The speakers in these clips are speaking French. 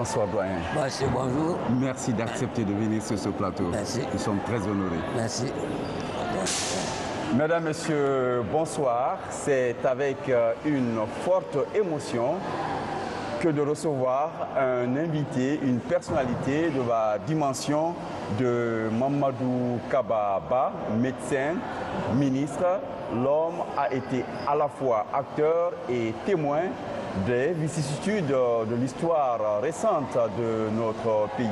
Bonsoir doyen. Monsieur, bonjour. Merci d'accepter de venir sur ce plateau. Merci. Nous sommes très honorés. Merci. Mesdames, Messieurs, bonsoir. C'est avec une forte émotion que de recevoir un invité, une personnalité de la dimension de Mamadou Kaba, médecin, ministre. L'homme a été à la fois acteur et témoin des vicissitudes de l'histoire récente de notre pays.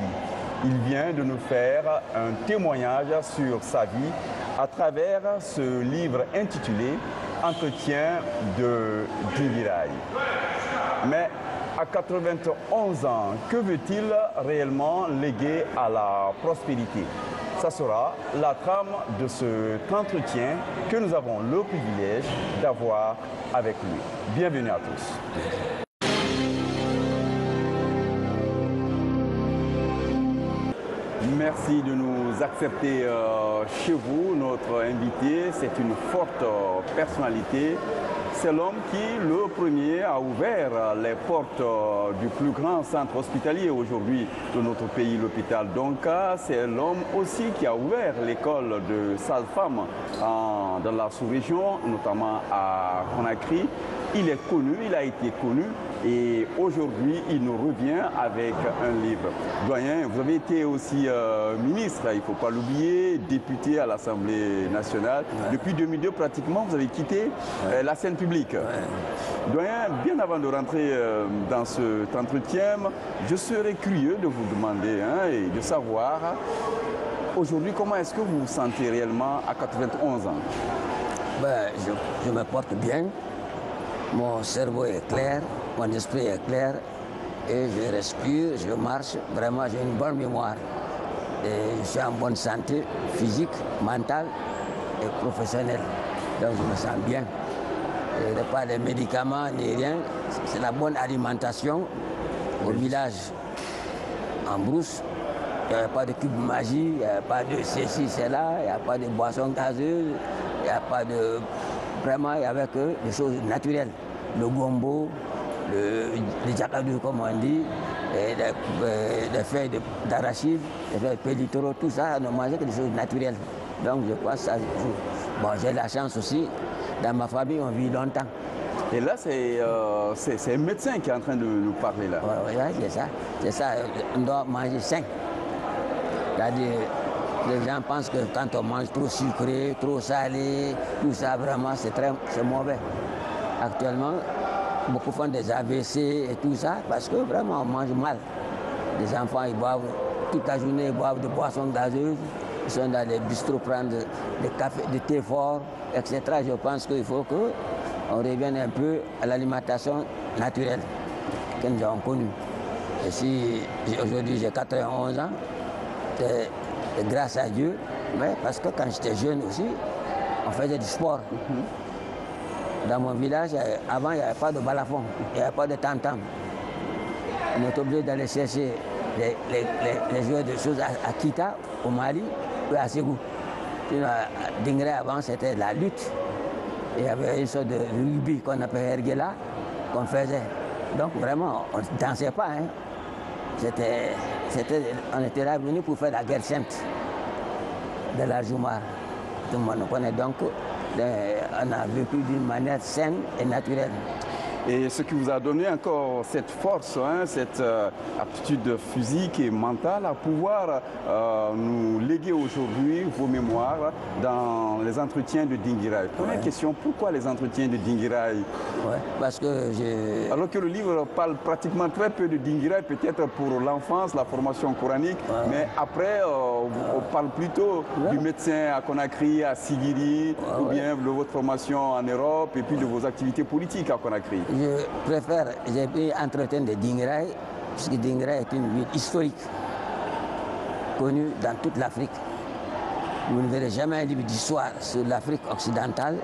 Il vient de nous faire un témoignage sur sa vie à travers ce livre intitulé « Entretien de Dinguiraye ». Mais à 91 ans, que veut-il réellement léguer à la prospérité? Ça sera la trame de cet entretien que nous avons le privilège d'avoir avec lui. Bienvenue à tous. Merci de nous accepter chez vous, notre invité. C'est une forte personnalité. C'est l'homme qui, le premier, a ouvert les portes du plus grand centre hospitalier aujourd'hui de notre pays, l'hôpital Donka. C'est l'homme aussi qui a ouvert l'école de sages-femmes dans la sous-région, notamment à Conakry. Il est connu, il a été connu et aujourd'hui il nous revient avec un livre. Doyen, vous avez été aussi ministre, il ne faut pas l'oublier, député à l'Assemblée nationale. Ouais. Depuis 2002 pratiquement, vous avez quitté la scène publique. Ouais. Doyen, bien avant de rentrer dans cet entretien, je serais curieux de vous demander et de savoir aujourd'hui comment est-ce que vous vous sentez réellement à 91 ans? Ben, je me porte bien. Mon cerveau est clair, mon esprit est clair et je respire, je marche. Vraiment, j'ai une bonne mémoire. Et je suis en bonne santé physique, mentale et professionnelle. Donc je me sens bien. Il n'y a pas de médicaments ni rien. C'est la bonne alimentation au village en brousse. Il n'y a pas de cube magie, il n'y a pas de ceci, cela, il n'y a pas de boissons gazeuses, il n'y a pas de... Vraiment, il n'y avait que des choses naturelles. Le gombo, le jacadou, comme on dit, et les feuilles d'arachide, les feuilles de pélitoro, tout ça, on ne mangeait que des choses naturelles. Donc, je crois que ça joue. Bon, j'ai la chance aussi, dans ma famille, on vit longtemps. Et là, c'est un médecin qui est en train de nous parler là. Oui, c'est ça. C'est ça, on doit manger sain. C'est-à-dire, les gens pensent que quand on mange trop sucré, trop salé, tout ça, vraiment, c'est mauvais. Actuellement, beaucoup font des AVC et tout ça parce que vraiment, on mange mal. Les enfants, ils boivent toute la journée, ils boivent des boissons gazeuses, ils sont dans les bistrots, prendre des cafés, du thé fort, etc. Je pense qu'il faut qu'on revienne un peu à l'alimentation naturelle que nous avons connue. Et si aujourd'hui j'ai 91 ans, c'est grâce à Dieu, mais parce que quand j'étais jeune aussi, on faisait du sport. Dans mon village, avant, il n'y avait pas de balafon, il n'y avait pas de tam-tam. On était obligé d'aller chercher les joueurs de choses à Kita, au Mali, ou à Ségou. À Dinguiraye, avant, c'était la lutte. Il y avait une sorte de rugby qu'on appelait Ergela, qu'on faisait. Donc vraiment, on ne dansait pas. On était là venus pour faire la guerre sainte de la Joumar. Tout le monde nous connaît donc. On a vécu d'une manière saine et naturelle. Et ce qui vous a donné encore cette force, cette aptitude physique et mentale à pouvoir nous léguer aujourd'hui vos mémoires dans les entretiens de Dinguiraye. Première question, pourquoi les entretiens de Dinguiraye? Parce que alors que le livre parle pratiquement très peu de Dinguiraye, peut-être pour l'enfance, la formation coranique, mais après, on parle plutôt du médecin à Conakry, à Sigiri, ou bien de votre formation en Europe, et puis de vos activités politiques à Conakry. Je préfère, j'ai pris entretien de Dinguiraye, puisque Dinguiraye est une ville historique, connue dans toute l'Afrique. Vous ne verrez jamais un livre d'histoire sur l'Afrique occidentale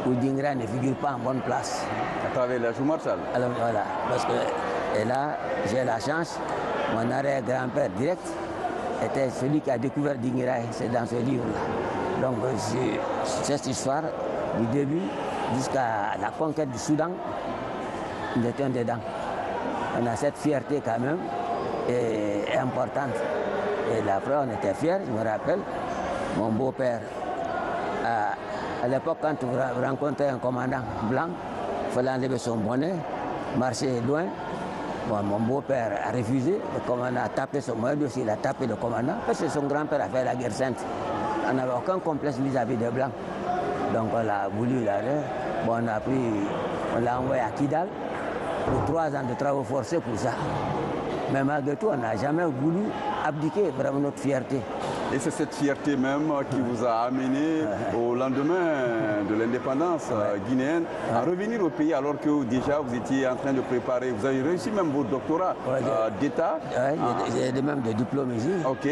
où Dinguiraye ne figure pas en bonne place. À travers la Joumarchal. Alors voilà, parce que, et là, j'ai la chance, mon arrière-grand-père direct était celui qui a découvert Dinguiraye, c'est dans ce livre-là. Donc, cette histoire, du début jusqu'à la conquête du Soudan, nous étions dedans. On a cette fierté quand même est importante. Et la preuve, on était fiers, je me rappelle, mon beau-père, à l'époque, quand vous rencontrez un commandant blanc, il fallait enlever son bonnet, marcher loin. Bon, mon beau-père a refusé, le commandant a tapé son bonnet, aussi il a tapé le commandant, parce que son grand-père a fait la guerre sainte. On n'avait aucun complexe vis-à-vis des Blancs. Donc on a voulu l'arrêter. Bon, on l'a envoyé à Kidal pour 3 ans de travaux forcés pour ça. Mais malgré tout, on n'a jamais voulu abdiquer vraiment notre fierté. Et c'est cette fierté même qui vous a amené au lendemain de l'indépendance guinéenne à revenir au pays alors que déjà vous étiez en train de préparer, vous avez réussi même votre doctorat d'État. J'ai même des diplômes ici. Ok.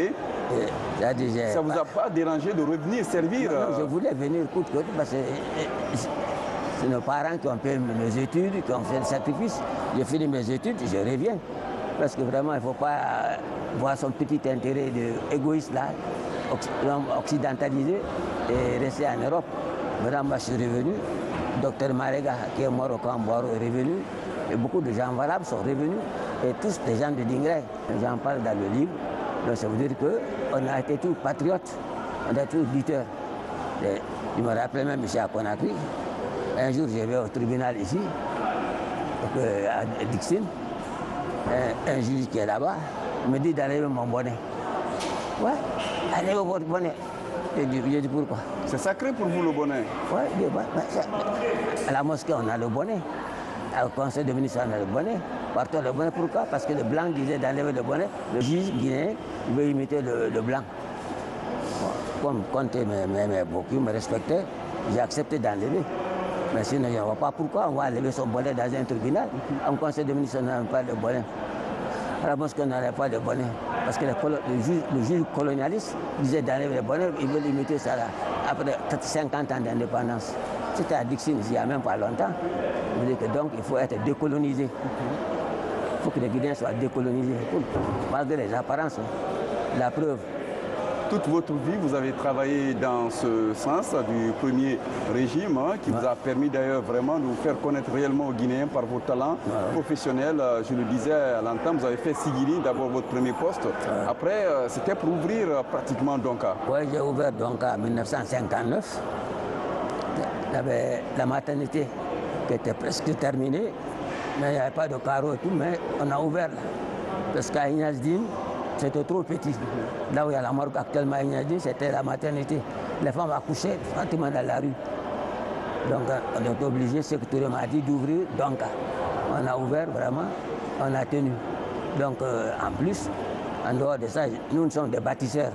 Ça ne vous a pas dérangé de revenir servir? Non, je voulais venir coûte que coûte parce que c'est nos parents qui ont fait mes études, qui ont fait le sacrifice. J'ai fini mes études, je reviens. Parce que vraiment, il ne faut pas voir son petit intérêt égoïste là, occidentalisé et rester en Europe. Maintenant, moi, je suis revenu. Docteur Marega, qui est mort au Camboire, est revenu. Et beaucoup de gens valables sont revenus. Et tous des gens de Dingré. J'en parle dans le livre. Donc ça veut dire qu'on a été tous patriotes, on a été tous lutteurs. Je me rappelle même ici à Conakry. Un jour, je vais au tribunal ici, à Dixon. Un juge qui est là-bas me dit d'enlever mon bonnet. Ouais, enlevez votre bonnet. J'ai dit pourquoi? C'est sacré pour vous le bonnet? Ouais, à la mosquée on a le bonnet. Au conseil de ministre on a le bonnet. Partout le bonnet, pourquoi? Parce que le blanc disait d'enlever le bonnet. Le juge guinéen veut imiter le blanc. Bon, comme Conté m'aimait beaucoup, me respectait, j'ai accepté d'enlever. Mais sinon, je ne vois pas pourquoi on va enlever son bonnet dans un tribunal. En conseil de ministre, on n'a pas de bonnet. À la mosquée, on n'avait pas de bonnet. Parce que le juge colonialiste disait d'enlever le bonnet, il veut limiter ça là, après 50 ans d'indépendance. C'était à Dixon, il n'y a même pas longtemps. Il dit que donc, il faut être décolonisé. Il faut que les Guinéens soient décolonisés. Malgré les apparences, la preuve. Toute votre vie, vous avez travaillé dans ce sens du premier régime qui vous a permis d'ailleurs vraiment de vous faire connaître réellement aux Guinéens par vos talents professionnels. Je le disais à l'entame, vous avez fait Sigiri, d'abord votre premier poste. Après, c'était pour ouvrir pratiquement Donka. Oui, j'ai ouvert Donka en 1959. Il y avait la maternité qui était presque terminée, mais il n'y avait pas de carreau et tout, mais on a ouvert là. Parce qu'à Ignazdine, c'était trop petit. Là où il y a la morgue actuellement à Ignazdine, c'était la maternité. Les femmes accouchaient pratiquement dans la rue. Donc on est obligé, ce que Touré m'a dit, d'ouvrir Donka. On a ouvert vraiment, on a tenu. Donc en plus, en dehors de ça, nous sommes des bâtisseurs.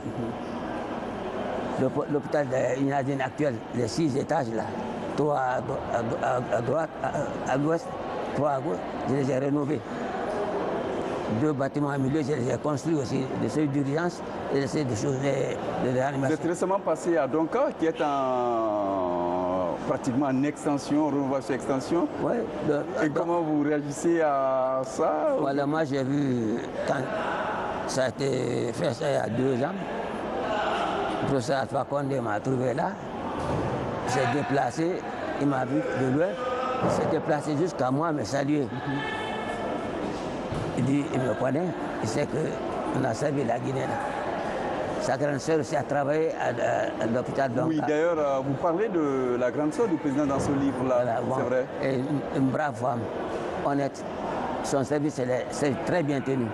L'hôpital d'Ignazdine actuel, les 6 étages là, 3 à droite, à l'ouest, 3 à gauche, je les ai rénovés. 2 bâtiments à milieu, je les ai construits aussi, des cellules d'urgence et des cellules de réanimation. Vous êtes récemment passé à Donka, qui est pratiquement en extension, rénovation extension. Oui. Et comment vous réagissez à ça? Voilà, moi j'ai vu, quand ça a été fait ça il y a 2 ans, le professeur Alpha Condé m'a trouvé là, il s'est déplacé, il m'a vu de loin, il s'est déplacé jusqu'à moi, me saluer. Il dit, il me connaît, il sait qu'on a servi la Guinée. Sa grande sœur aussi a travaillé à l'hôpital Donka. Oui, d'ailleurs, vous parlez de la grande sœur du président dans ce livre-là, voilà, bon, c'est vrai. Et une brave femme, honnête. Son service, c'est très bien tenu.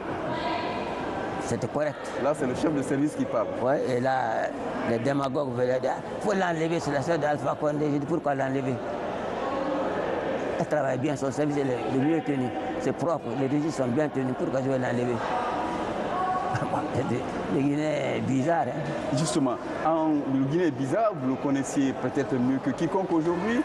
C'était correct. Là, c'est le chef de service qui parle. Oui, et là, les démagogues veulent dire, il faut l'enlever, c'est la sœur d'Alpha Condé. J'ai dit, pourquoi l'enlever? Elle travaille bien, son service est le mieux tenu. C'est propre, les registres sont bien tenus. Pourquoi je vais l'enlever? Le Guinée est bizarre. Hein? Justement, le Guinée est bizarre, vous le connaissiez peut-être mieux que quiconque aujourd'hui,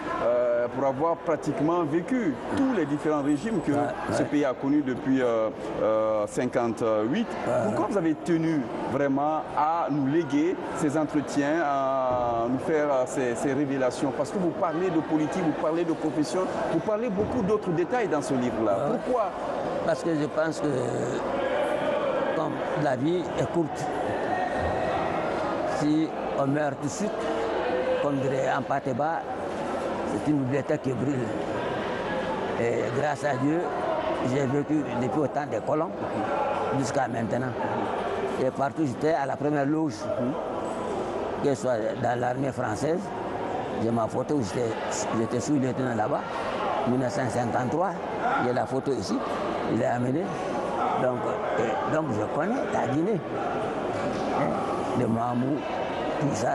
pour avoir pratiquement vécu tous les différents régimes que ce pays a connus depuis 1958. Pourquoi vous avez tenu vraiment à nous léguer ces entretiens, à nous faire ces révélations? Parce que vous parlez de politique, vous parlez de profession, vous parlez beaucoup d'autres détails dans ce livre-là. Pourquoi? Parce que je pense que comme la vie est courte, si on meurt tout de suite, comme dirait Ampateba, c'est une bibliothèque qui brûle. Et grâce à Dieu, j'ai vécu depuis autant des colons. jusqu'à maintenant. Et partout, j'étais à la première loge, que ce soit dans l'armée française. J'ai ma photo, j'étais sous-lieutenant là-bas, 1953. J'ai la photo ici, il est amené. Donc je connais la Guinée, de Mamou, tout ça.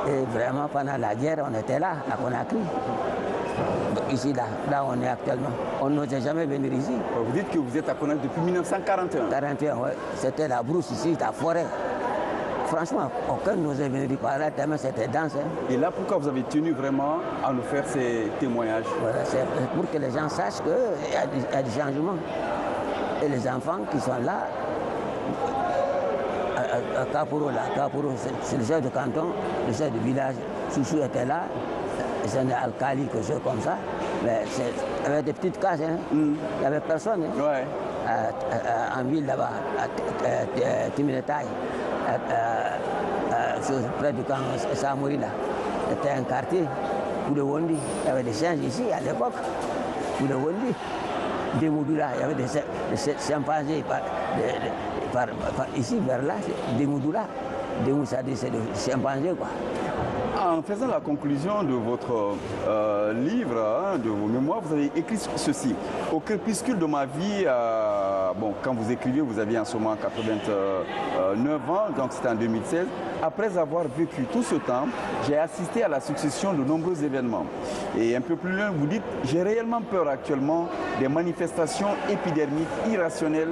Et vraiment, pendant la guerre, on était là, à Conakry. Ici, là on est actuellement. On n'osait jamais venir ici. Vous dites que vous êtes à Conakry depuis 1941. 41, oui. C'était la brousse ici, la forêt. Franchement, aucun n'osait venir par là, tellement c'était dense. Et là, pourquoi vous avez tenu vraiment à nous faire ces témoignages? Voilà, c'est pour que les gens sachent qu'il y a du changement. Et les enfants qui sont là, à Kaporo, c'est le chef de canton, le chef de village, Soussou était là, c'est un alcali, quelque chose comme ça. Mais il y avait des petites cases, hein. Il n'y avait personne. Hein. Ouais. En ville là-bas, à Timinetaï, près du camp Samouri, là. C'était un quartier pour le Wondi. Il y avait des singes ici à l'époque, pour le Wondi. Des Moudoula, il y avait des chimpanzés ici vers là, des Moudoula. Des Moussa, c'est des chimpanzés, quoi. En faisant la conclusion de votre livre, de vos mémoires, vous avez écrit ceci. Au crépuscule de ma vie, bon, quand vous écrivez, vous aviez en ce moment 89 ans, donc c'était en 2016. Après avoir vécu tout ce temps, j'ai assisté à la succession de nombreux événements. Et un peu plus loin, vous dites, j'ai réellement peur actuellement des manifestations épidermiques irrationnelles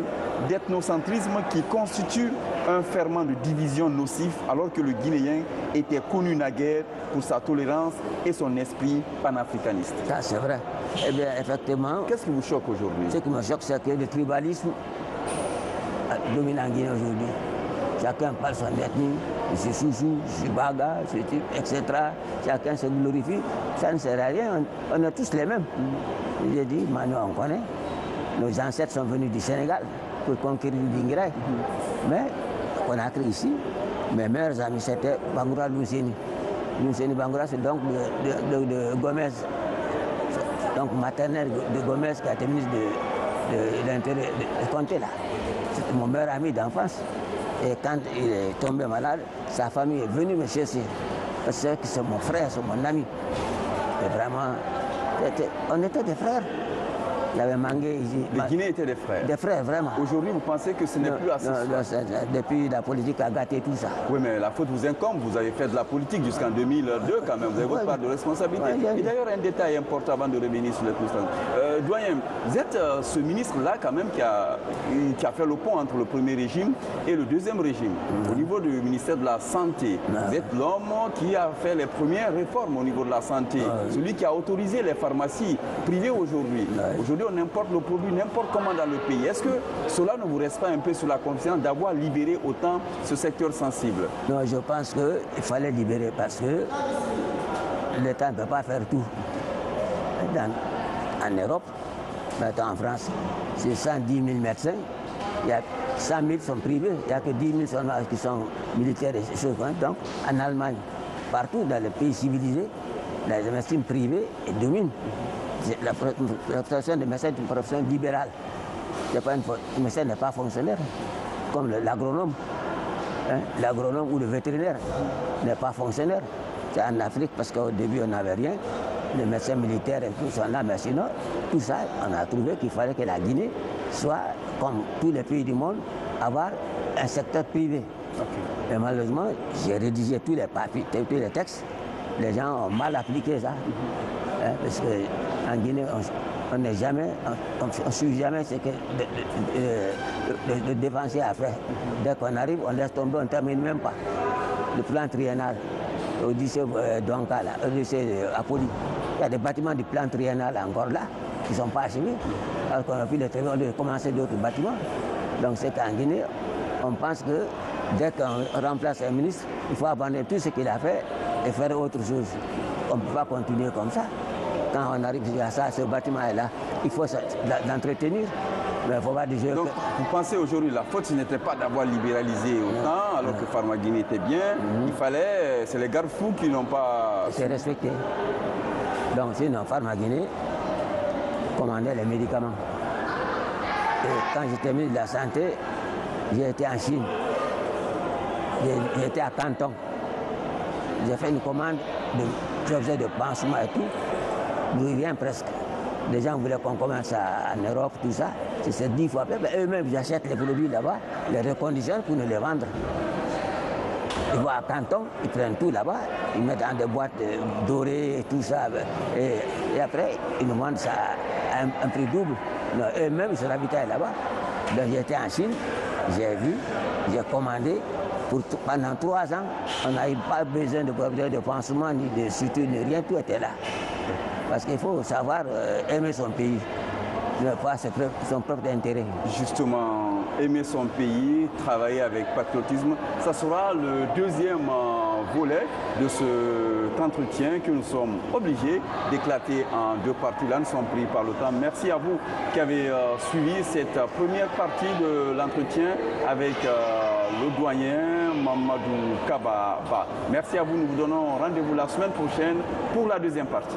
d'ethnocentrisme qui constituent un ferment de division nocif alors que le Guinéen était connu naguère pour sa tolérance et son esprit panafricaniste. Ça, c'est vrai. Eh bien, effectivement. Qu'est-ce qui vous choque aujourd'hui? Ce qui me choque, c'est que le tribalisme domine en Guinée aujourd'hui. Chacun parle son ethnie, je suis Soussou, je suis Baga, etc. Chacun se glorifie. Ça ne sert à rien. On est tous les mêmes. J'ai dit, maintenant on connaît. Nos ancêtres sont venus du Sénégal pour conquérir le Dinguiraï. Mais on a créé ici. Mes meilleurs amis, c'était Bangoura Lousseni. Lousseni Bangoura, c'est donc de Gomez. Donc maternel de Gomez qui a été ministre de l'Intérieur de Comté là. C'était mon meilleur ami d'enfance. Et quand il est tombé malade, sa famille est venue me chercher. Parce que c'est mon frère, c'est mon ami. Et vraiment, on était des frères. Il y avait Mangué ici. Les Guinéens étaient des frères. Des frères, vraiment. Aujourd'hui, vous pensez que ce n'est plus assez? Depuis la politique a gâté tout ça. Oui, mais la faute vous incombe. Vous avez fait de la politique jusqu'en 2002 quand même. Vous avez votre part de responsabilité. Et d'ailleurs, un détail important avant de revenir sur les questions. Doyen, vous êtes ce ministre-là quand même qui a fait le pont entre le premier régime et le deuxième régime. Au niveau du ministère de la Santé, vous êtes l'homme qui a fait les premières réformes au niveau de la santé. Celui qui a autorisé les pharmacies privées aujourd'hui. Aujourd'hui, on importe le produit n'importe comment dans le pays. Est-ce que cela ne vous reste pas un peu sur la confiance d'avoir libéré autant ce secteur sensible? Non, je pense qu'il fallait libérer parce que l'État ne peut pas faire tout. En Europe, maintenant en France, c'est 110 000 médecins. Il y a 100 000 sont privés, il n'y a que 10 000 qui sont militaires et choses. Donc, en Allemagne, partout dans les pays civilisés, les médecines privées dominent. La profession des médecins est une profession libérale. Le médecin n'est pas fonctionnaire, comme l'agronome. L'agronome ou le vétérinaire n'est pas fonctionnaire. C'est en Afrique parce qu'au début on n'avait rien. Les médecins militaires et tout sont là, mais sinon, tout ça, on a trouvé qu'il fallait que la Guinée soit, comme tous les pays du monde, avoir un secteur privé. Et malheureusement, j'ai rédigé tous les papiers, tous les textes. Les gens ont mal appliqué ça. Parce qu'en Guinée, on n'est jamais, on ne suit jamais ce que le dépensier a fait. Dès qu'on arrive, on laisse tomber, on ne termine même pas. Le plan triennal, au lycée Donka, au lycée Apoli, il y a des bâtiments du plan triennal encore là, qui ne sont pas achevés. Alors qu'on a pu les terminer, on a commencé d'autres bâtiments. Donc c'est qu'en Guinée, on pense que dès qu'on remplace un ministre, il faut abandonner tout ce qu'il a fait et faire autre chose. On ne peut pas continuer comme ça. Quand on arrive à ça, ce bâtiment est là, il faut l'entretenir. Mais il faut pas dire donc, vous pensez aujourd'hui, la faute, ce n'était pas d'avoir libéralisé autant, alors que Pharma-Guinée était bien. Il fallait, c'est les garde-fous qui n'ont pas... C'est respecté. Donc sinon, Pharma-Guinée commandait les médicaments. quand j'étais ministre de la Santé, j'ai été en Chine. J'ai été à Canton. J'ai fait une commande d'objets de pansement et tout. Nous rien presque. Les gens voulaient qu'on commence en Europe, tout ça. C'est 10 fois plus. Eux-mêmes, ils achètent les produits là-bas, les reconditionnent pour nous les vendre. Ils vont à Canton, ils prennent tout là-bas, ils mettent dans des boîtes dorées et tout ça. Et après, ils nous vendent ça à un prix double. Eux-mêmes, ils se ravitaillent là-bas. Donc j'étais en Chine, j'ai vu, j'ai commandé. Pendant 3 ans, on n'avait pas besoin de pansement, ni de suture, ni rien, tout était là. Parce qu'il faut savoir aimer son pays, ne pas son propre intérêt. Justement, aimer son pays, travailler avec patriotisme, ça sera le deuxième volet de cet entretien que nous sommes obligés d'éclater en 2 parties. Là, nous sommes pris par le temps. Merci à vous qui avez suivi cette première partie de l'entretien avec le doyen Mamadou Kaba. Merci à vous. Nous vous donnons rendez-vous la semaine prochaine pour la deuxième partie.